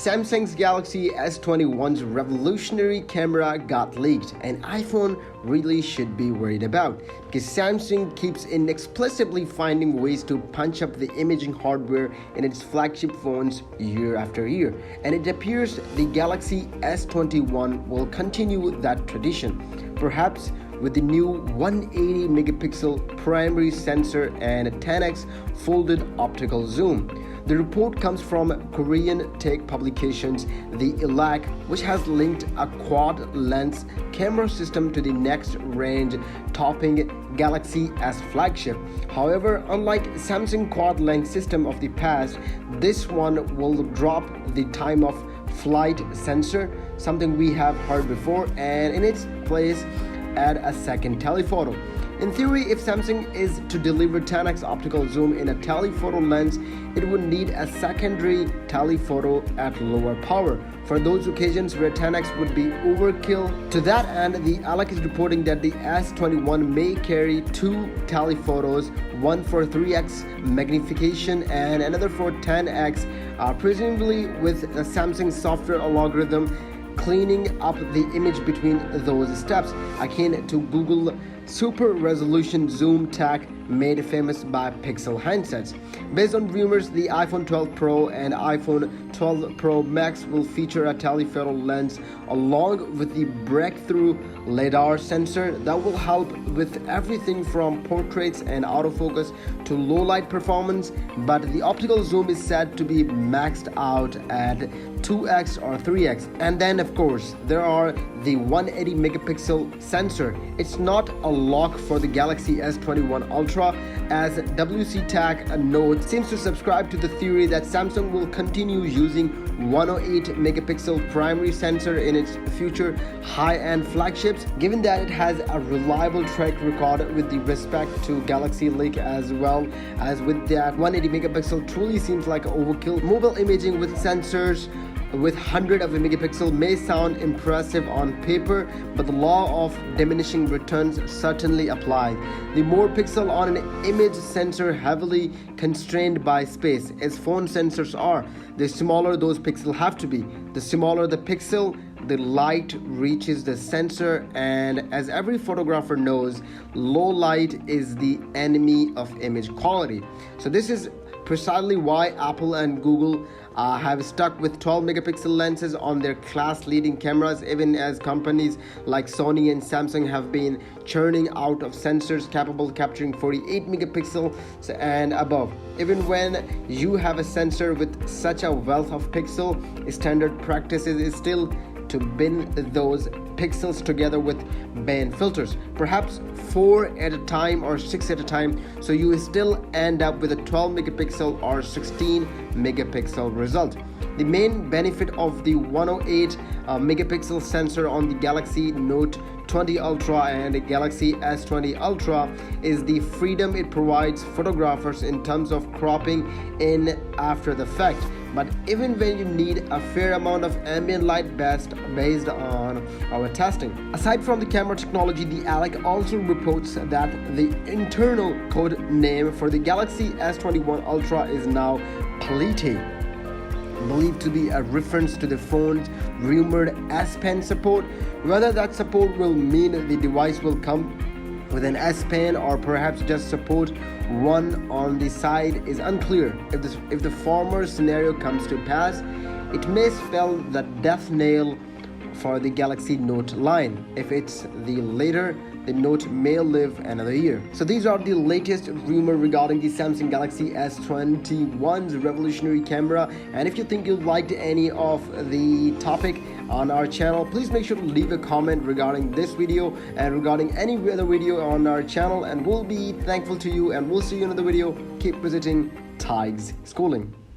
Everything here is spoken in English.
Samsung's Galaxy S21's revolutionary camera got leaked, and iPhone really should be worried about because Samsung keeps inexplicably finding ways to punch up the imaging hardware in its flagship phones year after year, and it appears the Galaxy S21 will continue that tradition, perhaps with the new 180 megapixel primary sensor and a 10x folded optical zoom. The report comes from Korean tech publications The Elak, which has linked a quad lens camera system to the next range topping Galaxy S flagship. However, unlike Samsung quad lens system of the past, this one will drop the time of flight sensor, something we have heard before, and in its place add a second telephoto. In theory, if Samsung is to deliver 10x optical zoom in a telephoto lens, it would need a secondary telephoto at lower power for those occasions where 10x would be overkill. To that end, the Alec is reporting that the S21 may carry two telephotos, one for 3x magnification and another for 10x, presumably with a Samsung software algorithm cleaning up the image between those steps, akin to Google super resolution zoom tech made famous by Pixel handsets. Based on rumors, the iPhone 12 Pro and iPhone 12 Pro Max will feature a telephoto lens along with the breakthrough LiDAR sensor that will help with everything from portraits and autofocus to low light performance, but the optical zoom is said to be maxed out at 2x or 3x. And then of course there are the 180 megapixel sensor. It's not a lock for the Galaxy S21 Ultra, as WC Tech note seems to subscribe to the theory that Samsung will continue using 108 megapixel primary sensor in its future high-end flagships, given that it has a reliable track record with the respect to Galaxy leak, as well as with that 180 megapixel truly seems like overkill. Mobile imaging with sensors with 100 of a megapixel may sound impressive on paper, but the law of diminishing returns certainly applies. The more pixel on an image sensor heavily constrained by space, as phone sensors are, the smaller those pixels have to be. The smaller the pixel, the light reaches the sensor, and as every photographer knows, low light is the enemy of image quality. So this is precisely why Apple and Google have stuck with 12 megapixel lenses on their class-leading cameras, even as companies like Sony and Samsung have been churning out of sensors capable of capturing 48 megapixels and above. Even when you have a sensor with such a wealth of pixels, standard practice is still to bin those pixels together with band filters, perhaps 4 at a time or 6 at a time, so you still end up with a 12 megapixel or 16 megapixel result. The main benefit of the 108 megapixel sensor on the Galaxy Note 20 Ultra and the Galaxy S20 Ultra is the freedom it provides photographers in terms of cropping in after the fact. But even when you need a fair amount of ambient light based on our testing. Aside from the camera technology, the Alec also reports that the internal code name for the Galaxy S21 Ultra is now Polite, believed to be a reference to the phone's rumored S Pen support. Whether that support will mean the device will come with an S Pen or perhaps just support one on the side is unclear. If the former scenario comes to pass, it may spell the death nail for the Galaxy Note line. If it's the later, the Note may live another year. So these are the latest rumor regarding the Samsung Galaxy S21's revolutionary camera. And if you think you liked any of the topic on our channel, please make sure to leave a comment regarding this video and regarding any other video on our channel, and we'll be thankful to you, and we'll see you in another video. Keep visiting Tig's Schooling.